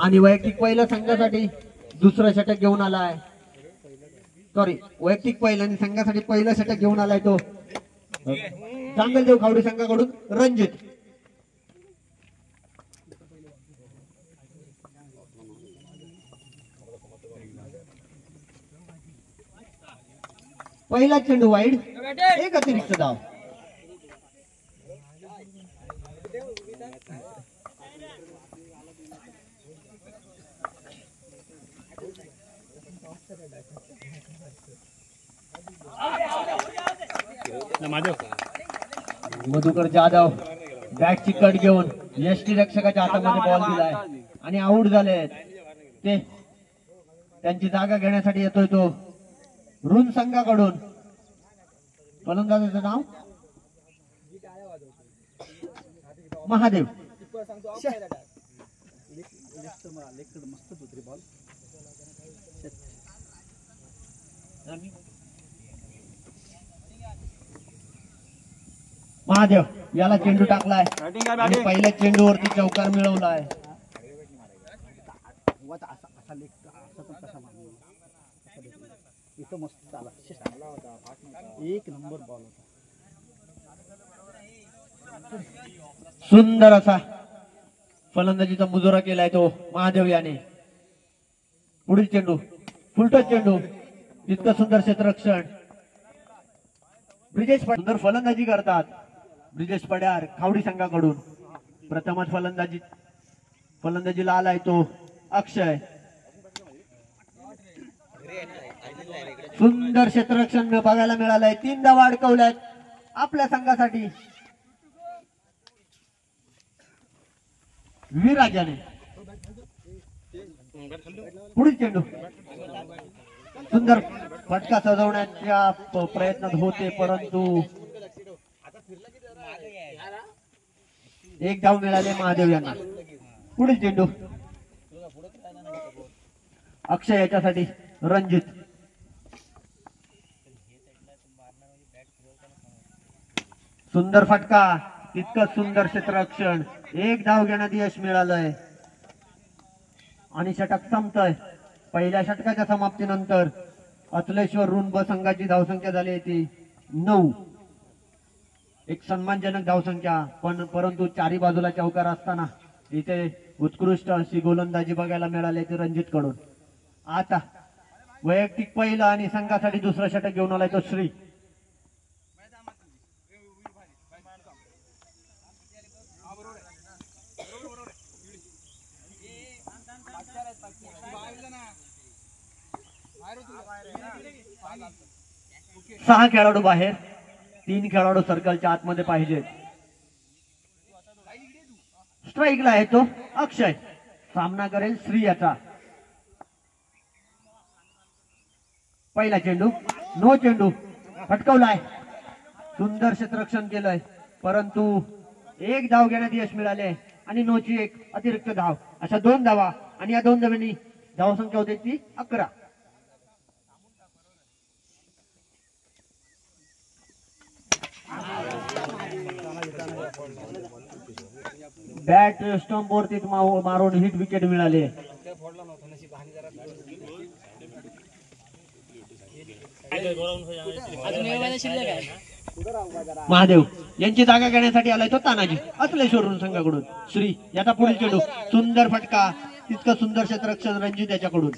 आणि वैयक्तिक पहिल्या संघासाठी दुसरं षटक घेऊन आलाय. सॉरी, वैयक्तिक पहिलं आणि संघासाठी पहिलं षटक घेऊन आलाय तो चांगलदेव खावडी संघाकडून रणजित. पहिला चेंडू वाईड, एक अतिरिक्त धाव. मधुकर जाधव बॅटची कट घेऊन यष्टी रक्षकाच्या हातामध्ये बॉल दिलाय आणि आउट झाले. ते त्यांची जागा घेण्यासाठी येतोय तो ऋण संघाकडून. फलंदाजाचं नाव महादेव. महादेव याला चेंडू टाकलाय आणि पहिल्या चेंडूवरती चौकार मिळवलाय. एक नंबर बॉल होता. सुंदर असा फलंदाजीचा मुजोरा केलाय तो महादेव याने. पुढील चेंडू फुलटच चेंडू, इतकं सुंदर क्षेत्ररक्षण. ब्रिजेश सुंदर फलंदाजी करतात ब्रिजेश पड्यार खावडी संघाकडून. प्रथमच फलंदाजीला आलाय तो अक्षय. सुंदर क्षेत्ररक्षण बघायला मिळालंय. 3 धावा अडकवल्यात आपल्या संघासाठी विराजाने. पुढील चेंडू सुंदर फटका सजवण्याच्या प्रयत्नात होते, परंतु एक धाव मिळाले महादेव यांना. पुढील चेंडू अक्षय याच्यासाठी रणजित. सुंदर फटका, तितकं सुंदर क्षेत्ररक्षण. एक धाव घेण्यात यश मिळालंय आणि षटक संपतंय. पहिल्या षटकाच्या समाप्तीनंतर अतुलेश्वर ऋण ब संघाची धावसंख्या झाली ती 9. एक सन्मानजनक धावसंख्या, परंतु चारी बाजूला चौकार असताना इथे उत्कृष्ट अशी गोलंदाजी बघायला मिळाली ती रणजित कडून. आता वैयक्तिक पहिला आणि संघासाठी दुसरा षटक घेऊन आलाय तो श्री. सहा खेळाडू बाहेर, 3 खेळाडू सर्कलच्या आतमध्ये पाहिजेत. स्ट्राईकला आहे तो अक्षय. सामना करेल श्री याचा. पहिला चेंडू नो चेंडू फटकवलाय. सुंदर क्षेत्ररक्षण केलंय, परंतु एक धाव घेण्यात यश मिळाले आणि नोची एक अतिरिक्त धाव. अशा 2 धावा आणि या 2 धावांनी धावसंख्या होते ती 11. बॅट स्टंप वरती मारून हिट विकेट मिळाले. महादेव यांची जागा घेण्यासाठी आलाय तो तानाजी अतुलेश्वर संघाकडून. श्री याचा पुढील चेंडू सुंदर फटका, तितकं सुंदर क्षेत्ररक्षण रणजित याच्याकडून.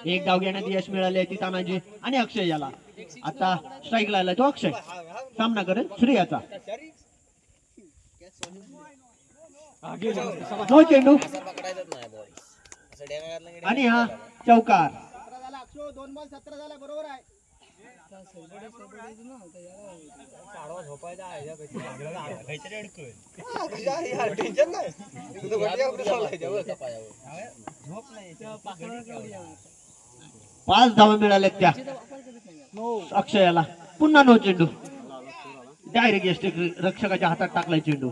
एक धाव घेण्यात यश मिळाले ती तानाजी आणि अक्षय याला. आता स्ट्राईकला आलाय तो अक्षय. सामना करेल श्री याचा. नो चेंडू आणि हा चौकार. 2 बॉल 17 झाला, बरोबर आहे. पाच धावा मिळाल्यात त्या अक्षयाला. पुन्हा नो चेंडू, डायरेक्ट यष्टी रक्षकाच्या हातात टाकलाय चेंडू.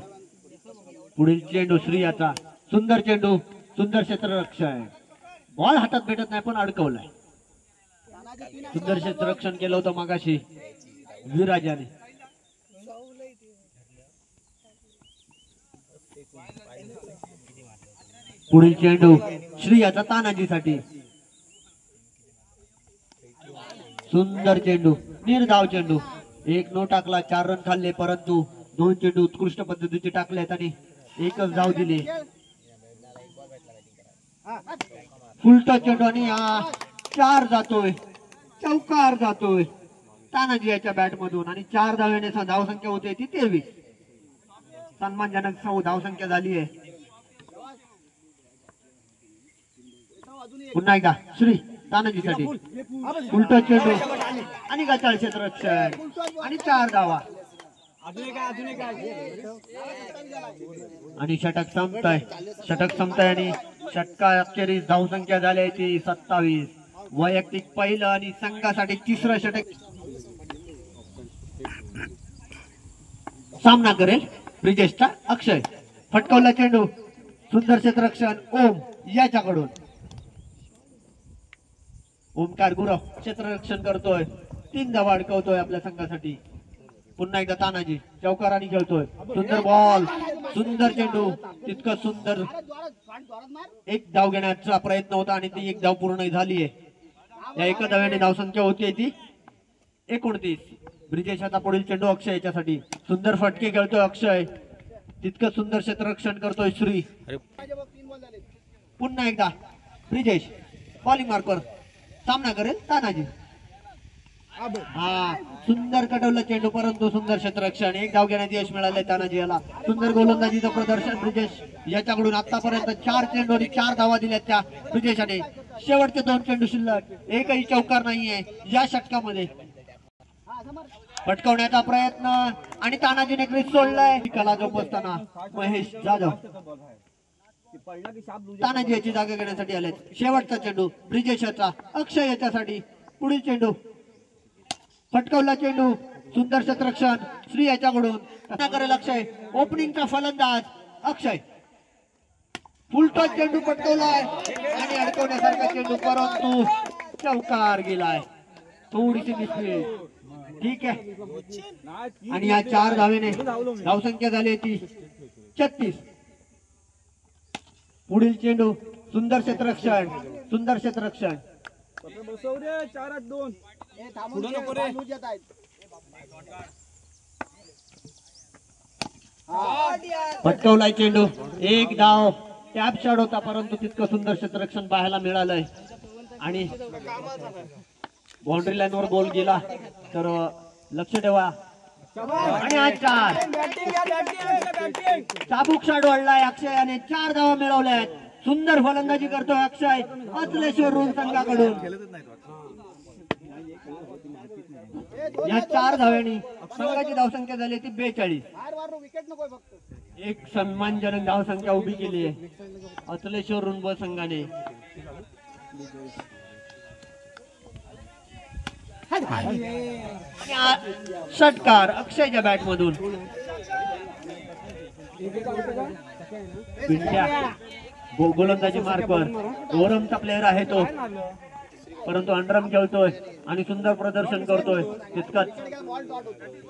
पुढील चेंडू श्रीयाचा. सुंदर चेंडू, सुंदर क्षेत्ररक्षण. बॉल हातात भेटत नाही पण अडकवलाय. सुंदर क्षेत्ररक्षण केलं होतं मागाशी विराजाने. पुढील चेंडू श्री याचा तानाजीसाठी. सुंदर चेंडू, निर्धाव चेंडू. एक नो टाकला, 4 रन खाल्ले, परंतु 2 चेंडू उत्कृष्ट पद्धतीचे टाकलेत आणि एकच धाव दिली. फुलटा चेंडू आणि 4 जातोय, चौकार जातोय तानाजी याच्या बॅट मधून आणि 4 धावेने धाव संख्या होते ती 23. सन्मानजनक धाव संख्या झाली आहे. पुन्हा एकदा श्री तानाजीसाठी उलटा चेंडू आणि गचाळ क्षेत्ररक्षण आणि 4 धावा आणि षटक संपताय आणि षटका अखेरीस धाव संख्या झाली ती 27. वैयक्तिक पहिलं आणि संघासाठी 3रं षटक. सामना करेल ब्रिजेशचा अक्षय. फटकावला चेंडू, सुंदर क्षेत्ररक्षण ओम याच्याकडून. ओमकार गुरव क्षेत्ररक्षण करतोय, 3 धावा अडकवतोय आपल्या संघासाठी. पुन्हा एकदा तानाजी चौकाराने खेळतोय. सुंदर बॉल, सुंदर चेंडू, तितकं सुंदर. एक धाव घेण्याचा प्रयत्न होता आणि ती एक धाव पूर्ण झालीये. या एका धाव्याने धाव संख्या होती ती 29. ब्रिजेश आता पुढील चेंडू अक्षय याच्यासाठी. सुंदर फटके खेळतोय अक्षय, तितकं सुंदर क्षेत्ररक्षण करतोय श्री. पुन्हा एकदा ब्रिजेश बॉलिंग मार्कवर सामना करेल तानाजी. सुंदर कटवलं चेंडू, परंतु सुंदर क्षेत्ररक्षण. एक धाव घेण्यात यश मिळाले तानाजी याला. सुंदर गोलंदाजीचं प्रदर्शन ब्रिजेश याच्याकडून. आतापर्यंत 4 चेंडू आणि 4 धावा दिल्यात त्या ब्रिजेशाने. शेवटचे 2 चेंडू शिल्लक, एकही चौकार नाहीये या षटकामध्ये. पटकवण्याचा प्रयत्न आणि तानाजीने क्रीज सोडलाय. कला जोपासताना महेश जाधव तानाजी याची जागा घेण्यासाठी आले. शेवटचा चेंडू ब्रिजेशाचा अक्षय याच्यासाठी. पुढील चेंडू फटकावला चेंडू, सुंदर क्षेत्ररक्षण श्री याच्याकडून. करेल अक्षय, ओपनिंगचा फलंदाज अक्षय. फुलटॉस चेंडू पटकवलाय आणि अडकवण्यासारखा चेंडू, परंतु चौकार गेलाय. थोडीशी मिसफील्ड, ठीक आहे. आणि या 4 धावेने धावसंख्या झाली ती 36. पुढील चेंडू सुंदर क्षेत्ररक्षण, सुंदर क्षेत्ररक्षण. पटकवलाय चेंडू, एक धाव. टॅप शॉट होता, परंतु तितकं सुंदर क्षेत्ररक्षण पाहायला मिळालंय आणि बाउंड्री लाईनवर बॉल गेला तर लक्ष ठेवा. आणि हा 4 चाबूक शॉट वाढलाय अक्षयाने. 4 धावा मिळवल्यात. सुंदर फलंदाजी करतोय अक्षय अचलेश्वर रूम संघाकडून. या 4 धाव्यांनी संघाची धावसंख्या झाली ती 42. एक सन्मानजनक धावसंख्या उभी केली आहे अचलेश्वर रुंब संघाने. षटकार अक्षयच्या बॅट मधून. गोलंदाजी मार्कवर ओरमचा प्लेअर आहे तो, परंतु अंडरम खेळतोय आणि सुंदर प्रदर्शन करतोय. तितकंच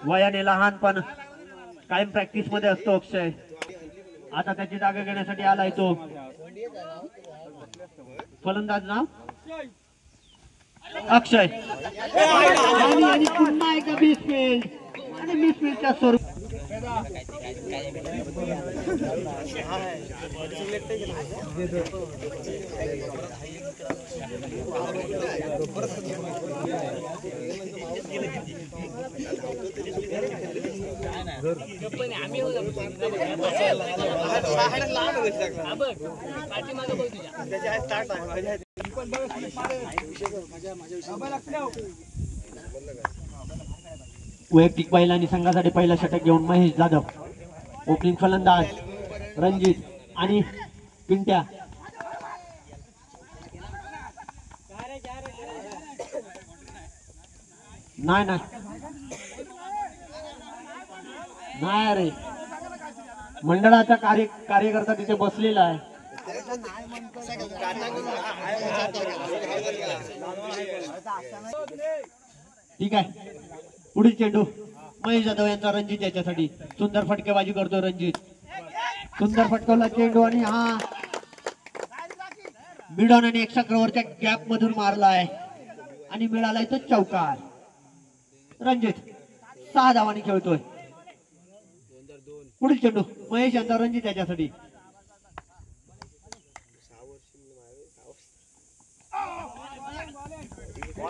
वयाने लहान पण कायम प्रॅक्टिस मध्ये असतो अक्षय. आता त्याची जागा घेण्यासाठी आलाय तो फलंदाज नाव अक्षय. आणि पुन्हा एकदा मिसफील्ड आणि मिसफील्डच्या स्वरूप. वैयक्तिक पहिला आणि संघासाठी पहिला षटक घेऊन महेश जाधव. ओपनिंग फलंदाज रणजित आणि पिंट्या. नाही अरे, मंडळाचा कार्यकर्ता तिथे बसलेला आहे. ठीक आहे. पुढील चेंडू महेश जाधव यांचा रणजित याच्यासाठी. सुंदर फटकेबाजी करतोय रणजित. सुंदर फटकवला चेंडू आणि मिडॉन आणि 1 चक्रवरच्या गॅप मधून मारलाय आणि मिळालाय तो चौकार. रणजित 6 धावांनी खेळतोय. पुढील चेंडू महेश यांचा रणजित याच्यासाठी.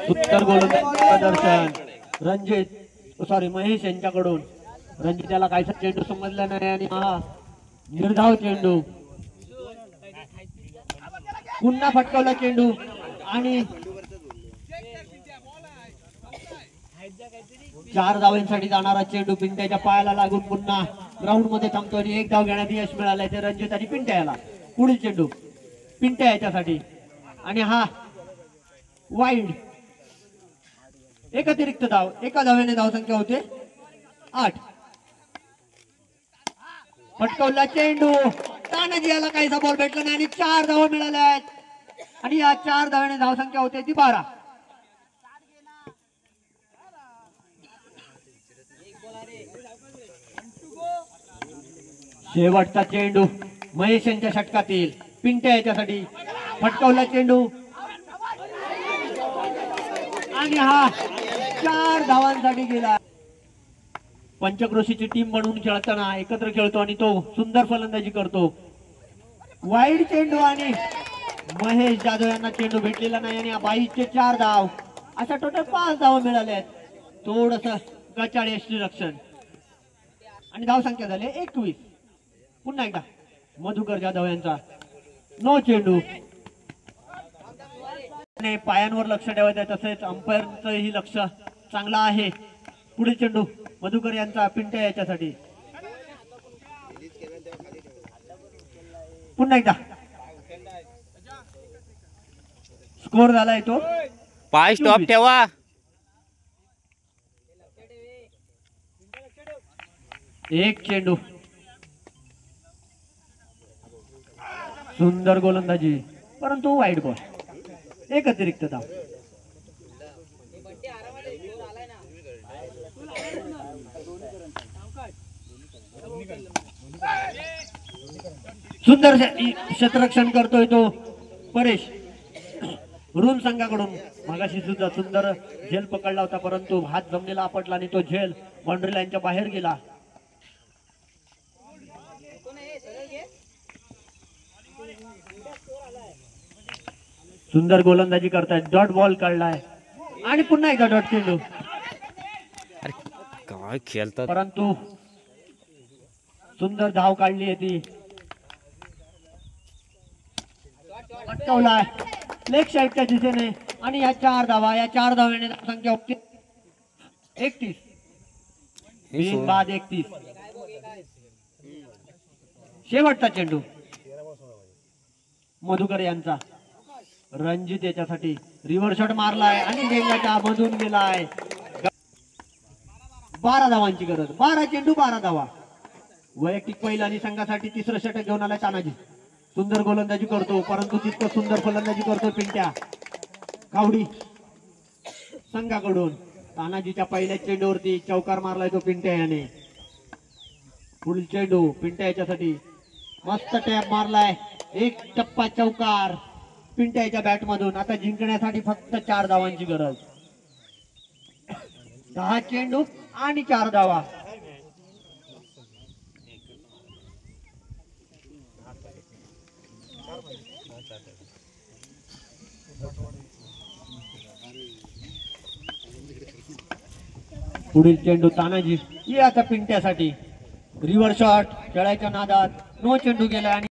उत्तर गोलंदाजी प्रदर्शन रणजित सॉरी महेश यांच्याकडून. रणजित याला काहीसा चेंडू समजला नाही आणि हा निर्धाव चेंडू. पुन्हा फटकावला चेंडू आणि 4 धावांसाठी जाणारा चेंडू पिंट्याच्या पायाला लागून पुन्हा ग्राउंड मध्ये थांबतो आणि 1 धाव घेण्यात यश मिळालंय ते रणजित आणि पिंट्या याला. पुढील चेंडू पिंट्या याच्यासाठी आणि हा वाईड. एक अतिरिक्त धाव. एका धावेने धावसंख्या होते 8. फटकावला चेंडू तानाजी याला काहीसा बॉल भेटला नाही आणि 4 धावा मिळाल्या आहेत आणि या 4 धावाने धावसंख्या होते ती 12. शेवटचा चेंडू महेश यांच्या षटकातील पिंट्या याच्यासाठी. फटकावला चेंडू आणि हा 4 धावांसाठी गेला. पंचक्रोशीची टीम बनवून खेळताना एकत्र खेळतो आणि तो सुंदर फलंदाजी करतो. वाईड चेंडू आणि महेश जाधव यांना चेंडू भेटलेला नाही आणि 22चे 4 धाव. अशा टोटल 5 धावा मिळाल्या आहेत. थोडस गचाळ यष्टीरक्षण आणि धावसंख्या झाली 21. पुन्हा एकदा मधुकर जाधव यांचा नो चेंडू. पायांवर लक्ष ठेवायचं आहे तसेच अंपायरचं ही लक्ष चांगलं आहे. पुढील चेंडू मधुकर यांचा पिंट्या याच्यासाठी. पुन्हा एकदा स्कोर झालाय तो पाय स्टॉप ठेवा. एक चेंडू. सुंदर गोलंदाजी परंतु वाईड बॉल. एक अतिरिक्त धाव. सुंदर क्षेत्ररक्षण करतोय तो परेश ऋण संघाकडून. मागाशी सुद्धा सुंदर झेल पकडला होता परंतु हात जमलेला आपटला आणि तो झेल बाउंड्री लाईनच्या बाहेर गेला. सुंदर गोलंदाजी करतायत. डॉट बॉल काढलाय आणि पुन्हा एकदा डॉट चेंडू. काय खेळतात परंतु सुंदर धाव काढली आहे ती. फटकावलाय लेग साईडच्या दिशेने आणि या 4 धावा. या 4 धावाने संख्या 31. 3 बाद 31. शेवटचा चेंडू मधुकर यांचा. रणजित याच्यासाठी रिव्हर्स शॉट मारलाय आणि डेंगाच्या मधून गेलाय. 12 धावांची गरज. 12 चेंडू 12 धावा. वैयक्तिक पहिला आणि संघासाठी 3रं षटक घेऊन आलाय तानाजी. सुंदर गोलंदाजी करतो परंतु तितकं सुंदर फलंदाजी करतो पिंट्या. कावडी संघाकडून. तानाजीच्या पहिल्या चेंडूवरती चौकार मारलाय तो पिंट्या याने. पुढील चेंडू पिंट्या याच्यासाठी. मस्त टॅप मारलाय. एक टप्पा चौकार पिंट्या याच्या बॅट मधून. आता जिंकण्यासाठी फक्त 4 धावांची गरज. 10 चेंडू आणि 4 धावा. पुढील चेंडू तानाजी. ही आता पिंट्यासाठी. रिव्हर्स शॉट खेळायच्या नादात नो चेंडू गेला आणि